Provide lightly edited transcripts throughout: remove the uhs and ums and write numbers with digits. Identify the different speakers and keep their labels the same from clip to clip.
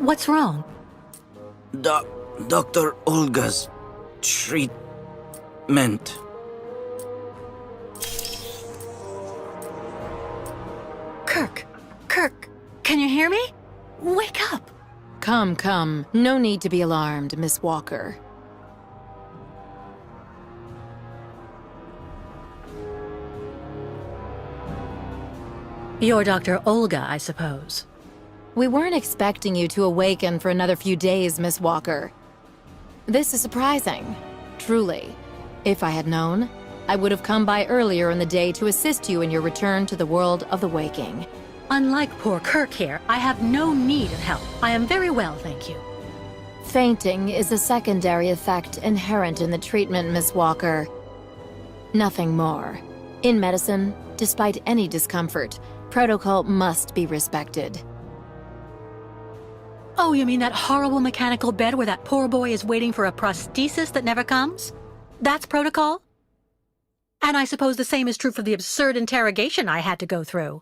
Speaker 1: What's wrong?
Speaker 2: Dr. Olga's treatment.
Speaker 1: Kirk, can you hear me? Wake up!
Speaker 3: Come. No need to be alarmed, Miss Walker.
Speaker 1: You're Dr. Olga, I suppose.
Speaker 3: We weren't expecting you to awaken for another few days, Miss Walker. This is surprising, truly. If I had known, I would have come by earlier in the day to assist you in your return to the world of the waking.
Speaker 1: Unlike poor Kirk here, I have no need of help. I am very well, thank you.
Speaker 3: Fainting is a secondary effect inherent in the treatment, Miss Walker. Nothing more. In medicine, despite any discomfort, protocol must be respected.
Speaker 1: Oh, you mean that horrible mechanical bed where that poor boy is waiting for a prosthesis that never comes? That's protocol? And I suppose the same is true for the absurd interrogation I had to go through.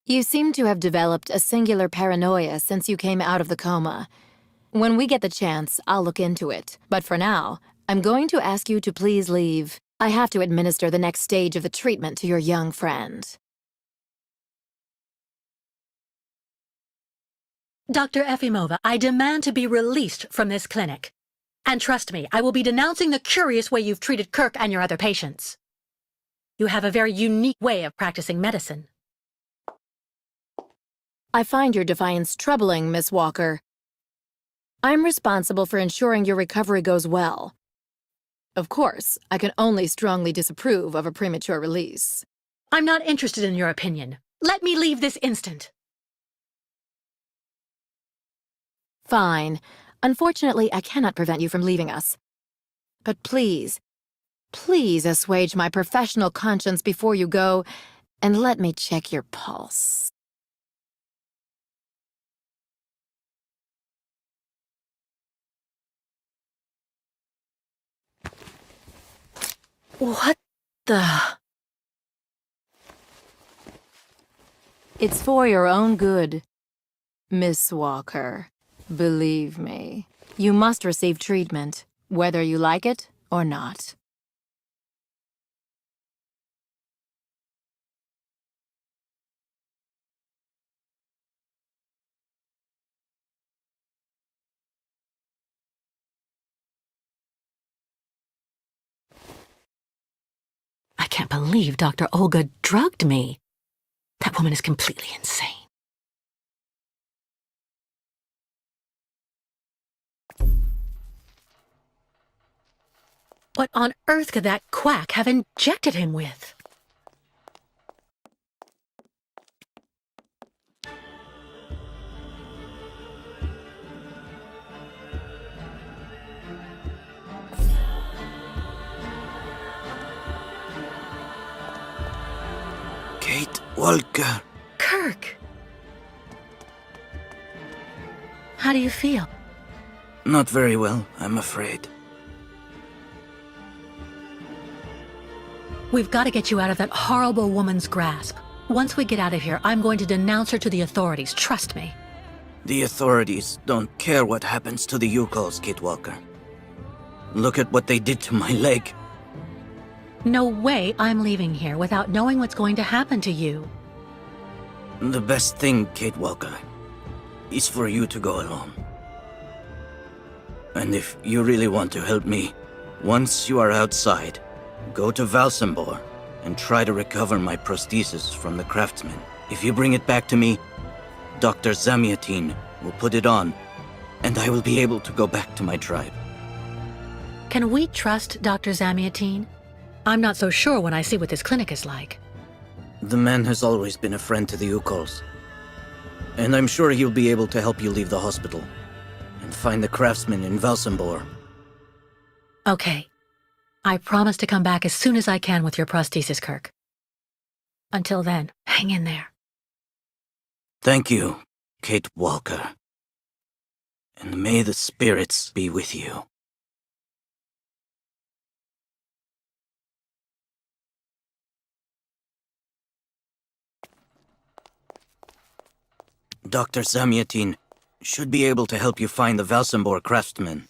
Speaker 3: You seem to have developed a singular paranoia since you came out of the coma. When we get the chance, I'll look into it. But for now, I'm going to ask you to please leave. I have to administer the next stage of the treatment to your young friend.
Speaker 1: Dr. Efimova, I demand to be released from this clinic. And trust me, I will be denouncing the curious way you've treated Kirk and your other patients. You have a very unique way of practicing medicine.
Speaker 3: I find your defiance troubling, Miss Walker. I'm responsible for ensuring your recovery goes well. Of course, I can only strongly disapprove of a premature release.
Speaker 1: I'm not interested in your opinion. Let me leave this instant.
Speaker 3: Fine. Unfortunately, I cannot prevent you from leaving us. But please assuage my professional conscience before you go, and let me check your pulse.
Speaker 1: What the...
Speaker 3: It's for your own good, Miss Walker. Believe me, you must receive treatment, whether you like it or not.
Speaker 1: I can't believe Dr. Olga drugged me. That woman is completely insane. What on earth could that quack have injected him with?
Speaker 2: Kate Walker.
Speaker 1: Kirk! How do you feel?
Speaker 2: Not very well, I'm afraid.
Speaker 1: We've got to get you out of that horrible woman's grasp. Once we get out of here, I'm going to denounce her to the authorities, trust me.
Speaker 2: The authorities don't care what happens to the Yukols, Kate Walker. Look at what they did to my leg.
Speaker 1: No way I'm leaving here without knowing what's going to happen to you.
Speaker 2: The best thing, Kate Walker, is for you to go alone. And if you really want to help me, once you are outside, go to Valsambor and try to recover my prosthesis from the craftsman. If you bring it back to me, Dr. Zamiatin will put it on, and I will be able to go back to my tribe.
Speaker 1: Can we trust Dr. Zamiatin? I'm not so sure when I see what this clinic is like.
Speaker 2: The man has always been a friend to the Yukols, and I'm sure he'll be able to help you leave the hospital and find the craftsman in Valsambor.
Speaker 1: Okay. I promise to come back as soon as I can with your prosthesis, Kirk. Until then, hang in there.
Speaker 2: Thank you, Kate Walker. And may the spirits be with you. Dr. Zamyatin should be able to help you find the Valsambor craftsman.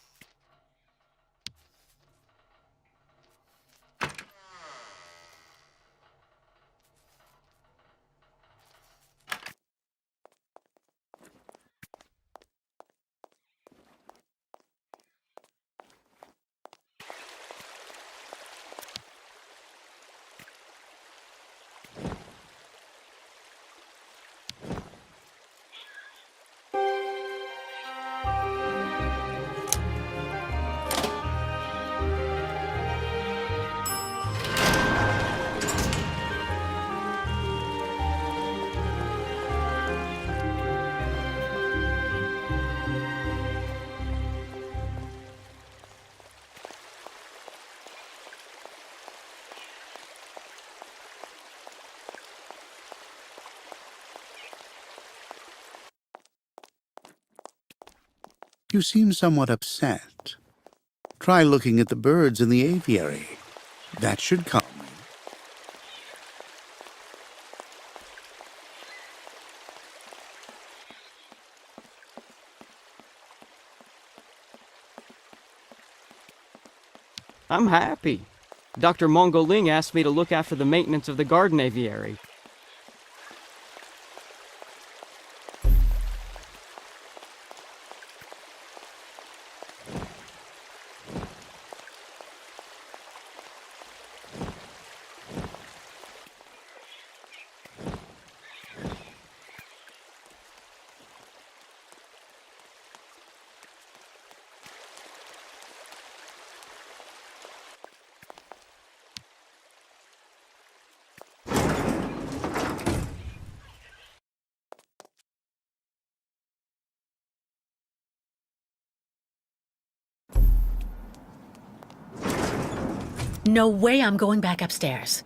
Speaker 4: You seem somewhat upset. Try looking at the birds in the aviary. That should calm you.
Speaker 5: I'm happy. Dr. Mongoling asked me to look after the maintenance of the garden aviary.
Speaker 1: No way I'm going back upstairs.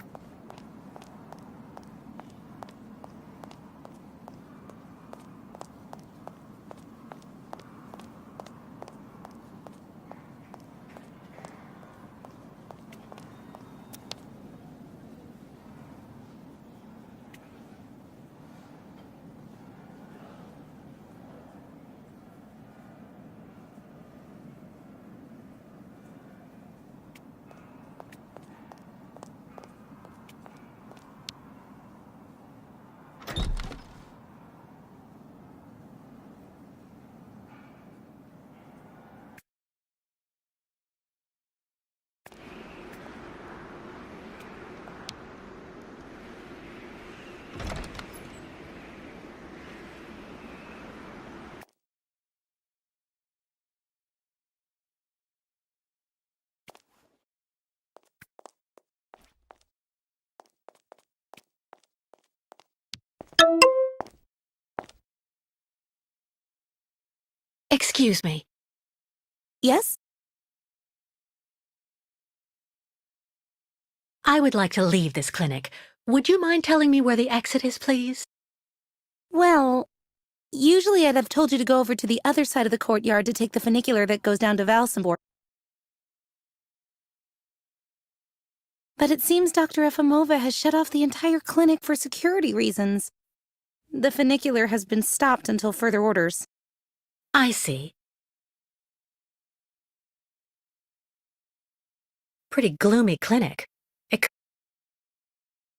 Speaker 1: Excuse me.
Speaker 6: Yes?
Speaker 1: I would like to leave this clinic. Would you mind telling me where the exit is, please?
Speaker 6: Well, usually I'd have told you to go over to the other side of the courtyard to take the funicular that goes down to Valsambor. But it seems Dr. Efimova has shut off the entire clinic for security reasons. The funicular has been stopped until further orders.
Speaker 1: I see. Pretty gloomy clinic. It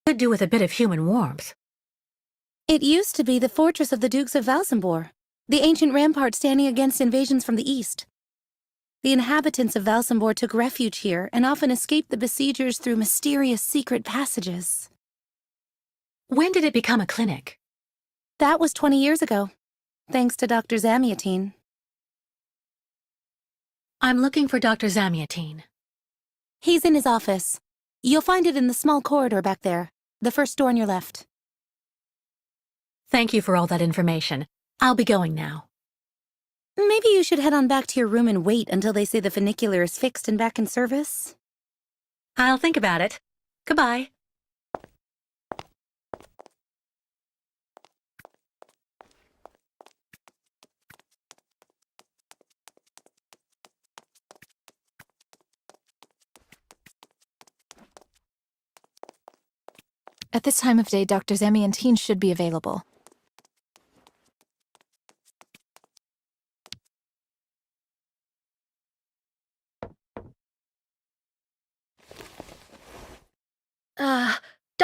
Speaker 1: could do with a bit of human warmth.
Speaker 6: It used to be the fortress of the Dukes of Valsambor, the ancient rampart standing against invasions from the east. The inhabitants of Valsambor took refuge here and often escaped the besiegers through mysterious secret passages.
Speaker 1: When did it become a clinic?
Speaker 6: That was 20 years ago, thanks to Dr. Zamyatin.
Speaker 1: I'm looking for Dr. Zamyatin.
Speaker 6: He's in his office. You'll find it in the small corridor back there, the first door on your left.
Speaker 1: Thank you for all that information. I'll be going now.
Speaker 6: Maybe you should head on back to your room and wait until they say the funicular is fixed and back in service.
Speaker 1: I'll think about it. Goodbye.
Speaker 7: At this time of day, Dr. Zamyatin should be available.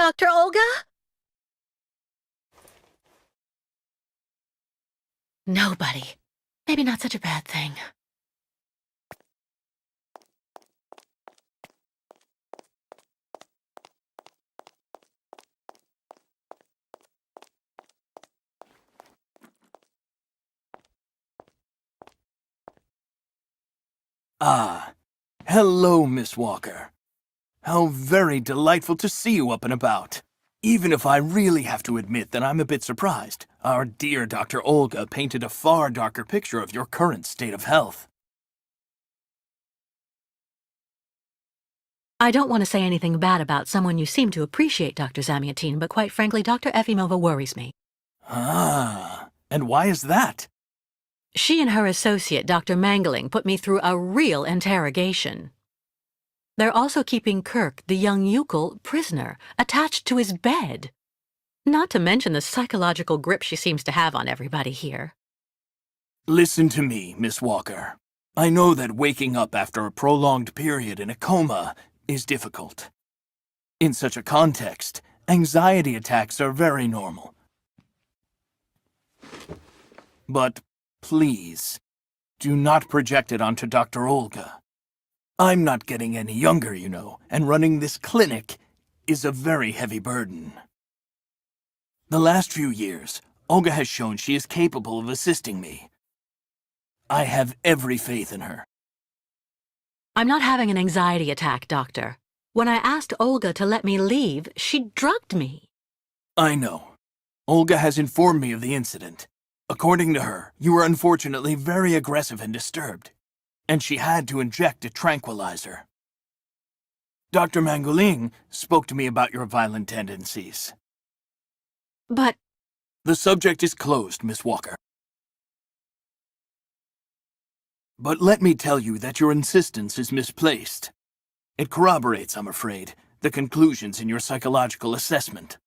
Speaker 1: Dr. Olga? Nobody. Maybe not such a bad thing.
Speaker 7: Ah, hello, Miss Walker. How very delightful to see you up and about. Even if I really have to admit that I'm a bit surprised, our dear Dr. Olga painted a far darker picture of your current state of health.
Speaker 1: I don't want to say anything bad about someone you seem to appreciate, Dr. Zamyatin, but quite frankly, Dr. Efimova worries me.
Speaker 7: Ah, and why is that?
Speaker 1: She and her associate, Dr. Mangling, put me through a real interrogation. They're also keeping Kirk, the young Yukol, prisoner, attached to his bed. Not to mention the psychological grip she seems to have on everybody here.
Speaker 7: Listen to me, Miss Walker. I know that waking up after a prolonged period in a coma is difficult. In such a context, anxiety attacks are very normal. But please, do not project it onto Dr. Olga. I'm not getting any younger, you know, and running this clinic is a very heavy burden. The last few years, Olga has shown she is capable of assisting me. I have every faith in her.
Speaker 1: I'm not having an anxiety attack, Doctor. When I asked Olga to let me leave, she drugged me.
Speaker 7: I know. Olga has informed me of the incident. According to her, you were unfortunately very aggressive and disturbed, and she had to inject a tranquilizer. Dr. Mangoling spoke to me about your violent tendencies.
Speaker 1: But
Speaker 7: The subject is closed, Miss Walker. But let me tell you that your insistence is misplaced. It corroborates, I'm afraid, the conclusions in your psychological assessment.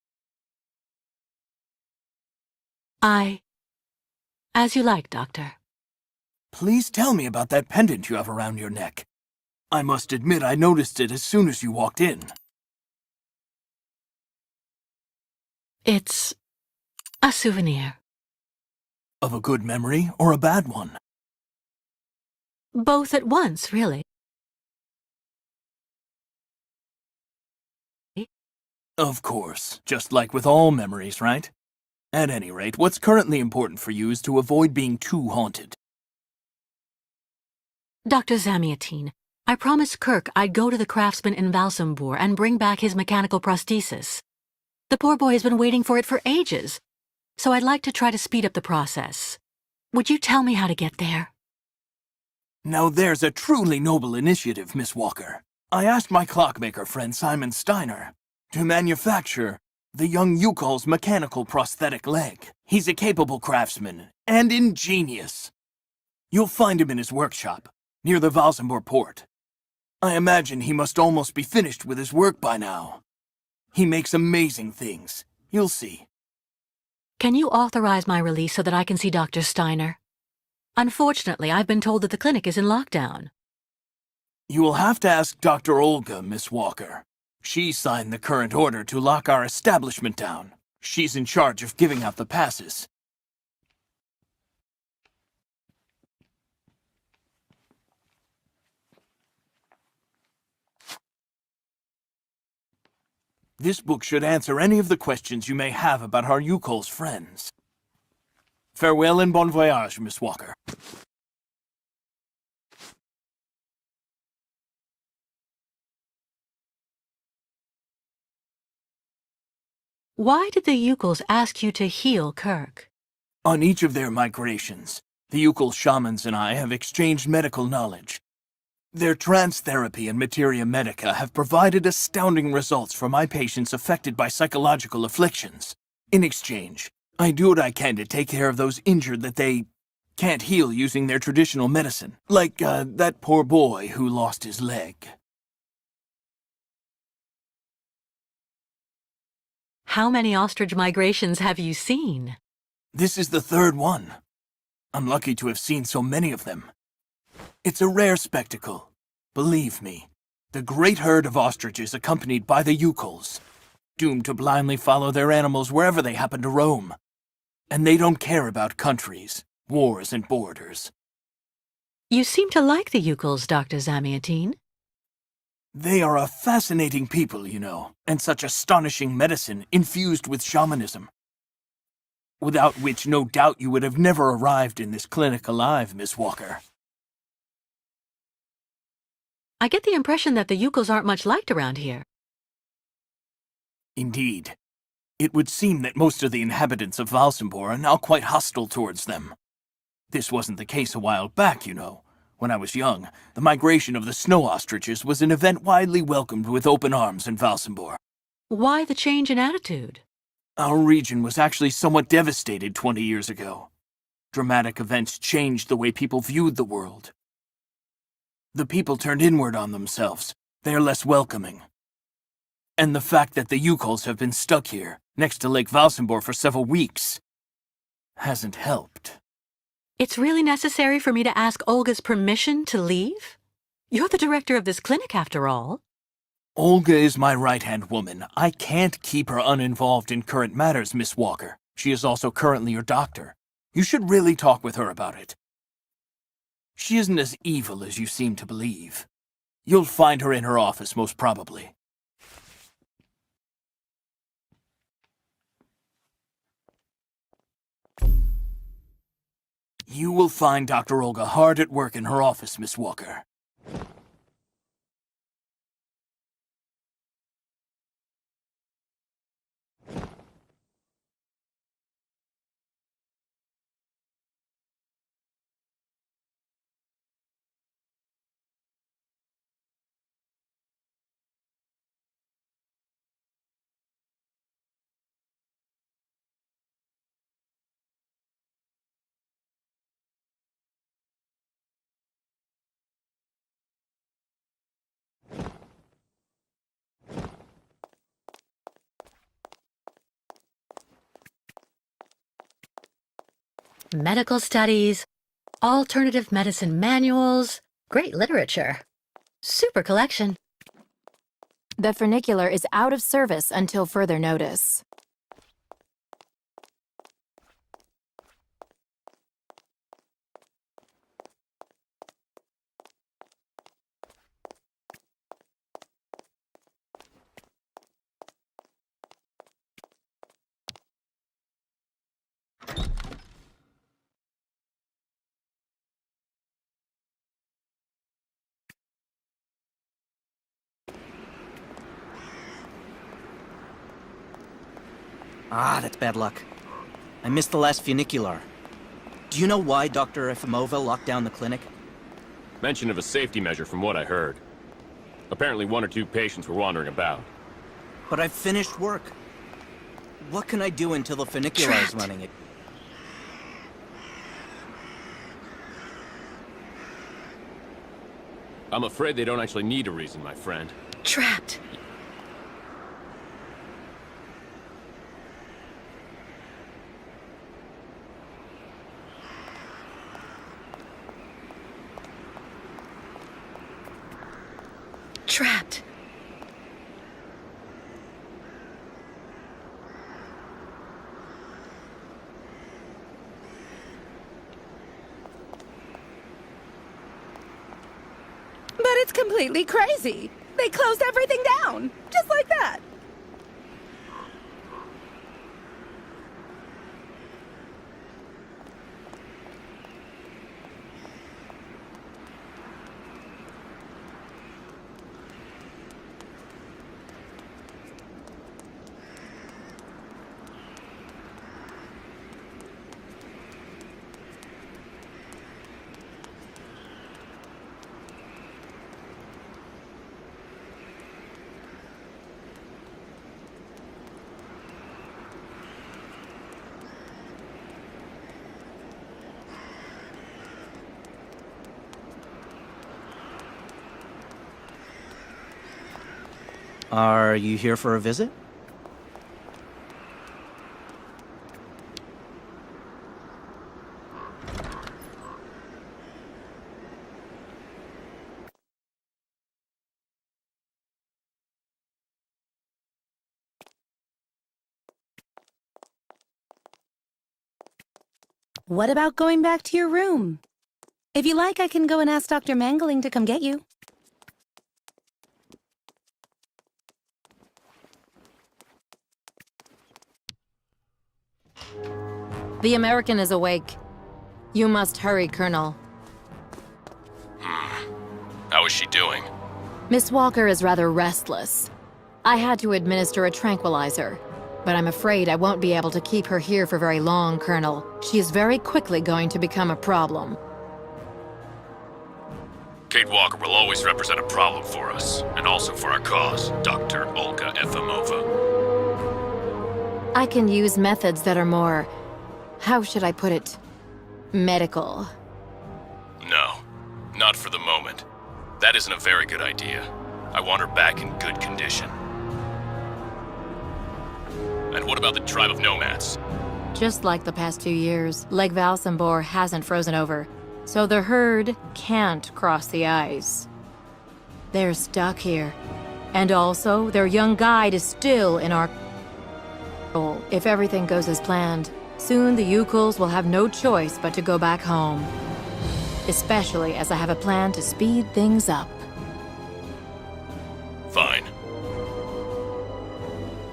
Speaker 1: As you like, Doctor.
Speaker 7: Please tell me about that pendant you have around your neck. I must admit I noticed it as soon as you walked in.
Speaker 1: It's a souvenir.
Speaker 7: Of a good memory or a bad one?
Speaker 1: Both at once, really.
Speaker 7: Of course, just like with all memories, right? At any rate, what's currently important for you is to avoid being too haunted.
Speaker 1: Dr. Zamyatin, I promised Kirk I'd go to the craftsman in Valsambor and bring back his mechanical prosthesis. The poor boy has been waiting for it for ages, so I'd like to try to speed up the process. Would you tell me how to get there?
Speaker 7: Now there's a truly noble initiative, Miss Walker. I asked my clockmaker friend Simon Steiner to manufacture the young Yukol's mechanical prosthetic leg. He's a capable craftsman and ingenious. You'll find him in his workshop, near the Valsambor port. I imagine he must almost be finished with his work by now. He makes amazing things. You'll see.
Speaker 1: Can you authorize my release so that I can see Dr. Steiner? Unfortunately, I've been told that the clinic is in lockdown.
Speaker 7: You will have to ask Dr. Olga, Miss Walker. She signed the current order to lock our establishment down. She's in charge of giving out the passes. This book should answer any of the questions you may have about our Yukol's friends. Farewell and bon voyage, Miss Walker.
Speaker 1: Why did the Yukols ask you to heal Kirk?
Speaker 7: On each of their migrations, the Yukol shamans and I have exchanged medical knowledge. Their trance therapy and materia medica have provided astounding results for my patients affected by psychological afflictions. In exchange, I do what I can to take care of those injured that they can't heal using their traditional medicine, like that poor boy who lost his leg.
Speaker 1: How many ostrich migrations have you seen?
Speaker 7: This is the third one. I'm lucky to have seen so many of them. It's a rare spectacle. Believe me, the great herd of ostriches accompanied by the Yukols. doomed to blindly follow their animals wherever they happen to roam. And they don't care about countries, wars, and borders.
Speaker 1: You seem to like the Yukals, Dr. Zamiatine.
Speaker 7: They are a fascinating people, you know, and such astonishing medicine infused with shamanism. Without which, no doubt you would have never arrived in this clinic alive, Miss Walker.
Speaker 1: I get the impression that the Yukals aren't much liked around here.
Speaker 7: Indeed. It would seem that most of the inhabitants of Valsambor are now quite hostile towards them. This wasn't the case a while back, you know. When I was young, the migration of the snow ostriches was an event widely welcomed with open arms in Valsambor.
Speaker 1: Why the change in attitude?
Speaker 7: Our region was actually somewhat devastated 20 years ago. Dramatic events changed the way people viewed the world. The people turned inward on themselves. They are less welcoming. And the fact that the Yukals have been stuck here, next to Lake Valsambor for several weeks, hasn't helped.
Speaker 1: It's really necessary for me to ask Olga's permission to leave? You're the director of this clinic, after all.
Speaker 7: Olga is my right-hand woman. I can't keep her uninvolved in current matters, Miss Walker. She is also currently your doctor. You should really talk with her about it. She isn't as evil as you seem to believe. You'll find her in her office, most probably. You will find Dr. Olga hard at work in her office, Miss Walker.
Speaker 1: Medical studies, alternative medicine manuals, great literature. Super collection.
Speaker 3: The funicular is out of service until further notice.
Speaker 2: Ah, that's bad luck. I missed the last funicular. Do you know why Dr. Efimova locked down the clinic?
Speaker 8: Mention of a safety measure from what I heard. Apparently 1 or 2 patients were wandering about.
Speaker 2: But I've finished work. What can I do until the funicular is running?
Speaker 8: I'm afraid they don't actually need a reason, my friend.
Speaker 1: Trapped. Trapped.
Speaker 6: But it's completely crazy. They closed everything down, just like that.
Speaker 2: Are you here for a visit?
Speaker 6: What about going back to your room? If you like, I can go and ask Dr. Mangling to come get you.
Speaker 3: The American is awake. You must hurry, Colonel.
Speaker 8: How is she doing?
Speaker 3: Miss Walker is rather restless. I had to administer a tranquilizer, but I'm afraid I won't be able to keep her here for very long, Colonel. She is very quickly going to become a problem.
Speaker 8: Kate Walker will always represent a problem for us, and also for our cause, Dr. Olga Efimova.
Speaker 3: I can use methods that are more... how should I put it? Medical.
Speaker 8: No, not for the moment. That isn't a very good idea. I want her back in good condition. And what about the tribe of nomads?
Speaker 3: Just like the past 2 years, Lake Valsambor hasn't frozen over, so the herd can't cross the ice. They're stuck here. And also, their young guide is still in our control. If everything goes as planned, soon the Yukuls will have no choice but to go back home. Especially as I have a plan to speed things up.
Speaker 8: Fine.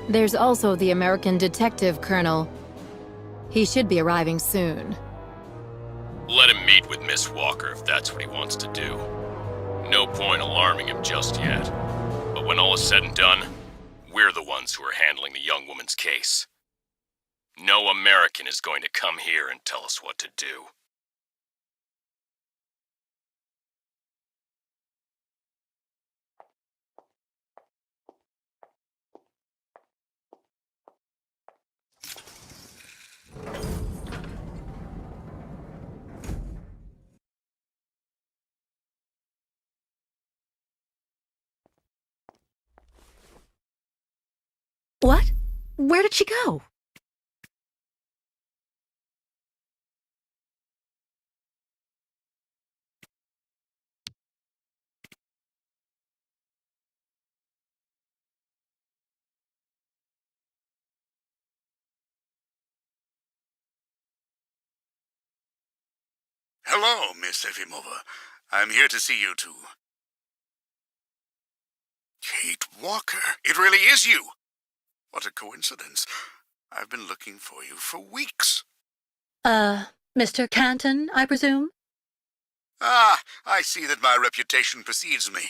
Speaker 3: There's also the American detective, Colonel. He should be arriving soon.
Speaker 8: Let him meet with Miss Walker if that's what he wants to do. No point alarming him just yet. But when all is said and done, we're the ones who are handling the young woman's case. No American is going to come here and tell us what to do.
Speaker 1: What? Where did she go?
Speaker 4: Hello, Miss Efimova. I'm here to see you two. Kate Walker. It really is you. What a coincidence. I've been looking for you for weeks.
Speaker 1: Mr. Canton, I presume?
Speaker 4: Ah, I see that my reputation precedes me.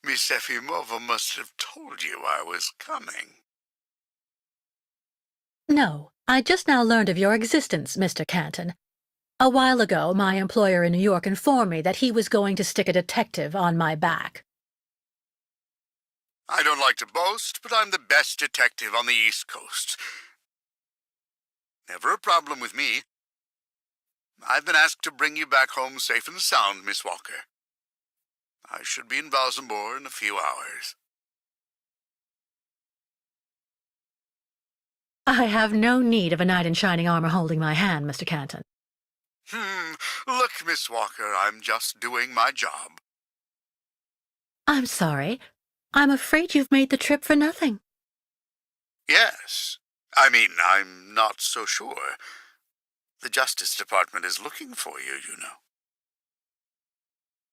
Speaker 4: Miss Efimova must have told you I was coming.
Speaker 1: No, I just now learned of your existence, Mr. Canton. A while ago, my employer in New York informed me that he was going to stick a detective on my back.
Speaker 4: I don't like to boast, but I'm the best detective on the East Coast. Never a problem with me. I've been asked to bring you back home safe and sound, Miss Walker. I should be in Valsambor in a few hours.
Speaker 1: I have no need of a knight in shining armor holding my hand, Mr. Canton.
Speaker 4: Look, Miss Walker, I'm just doing my job.
Speaker 1: I'm sorry. I'm afraid you've made the trip for nothing.
Speaker 4: Yes. I mean, I'm not so sure. The Justice Department is looking for you, you know.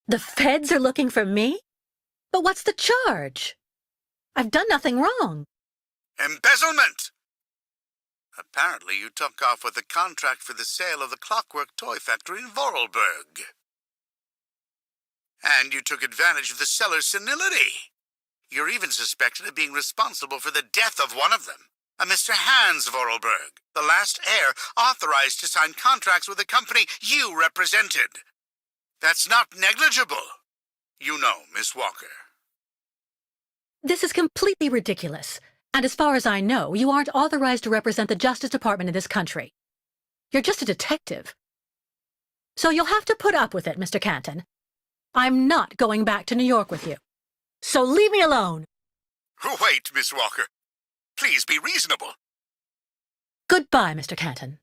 Speaker 1: The feds are looking for me? But what's the charge? I've done nothing wrong.
Speaker 4: Embezzlement! Apparently you took off with a contract for the sale of the Clockwork Toy Factory in Vorarlberg. And you took advantage of the seller's senility. You're even suspected of being responsible for the death of one of them, a Mr. Hans Vorarlberg, the last heir authorized to sign contracts with the company you represented. That's not negligible. You know, Miss Walker.
Speaker 1: This is completely ridiculous. And as far as I know, you aren't authorized to represent the Justice Department in this country. You're just a detective. So you'll have to put up with it, Mr. Canton. I'm not going back to New York with you. So leave me alone.
Speaker 4: Wait, Miss Walker. Please be reasonable.
Speaker 1: Goodbye, Mr. Canton.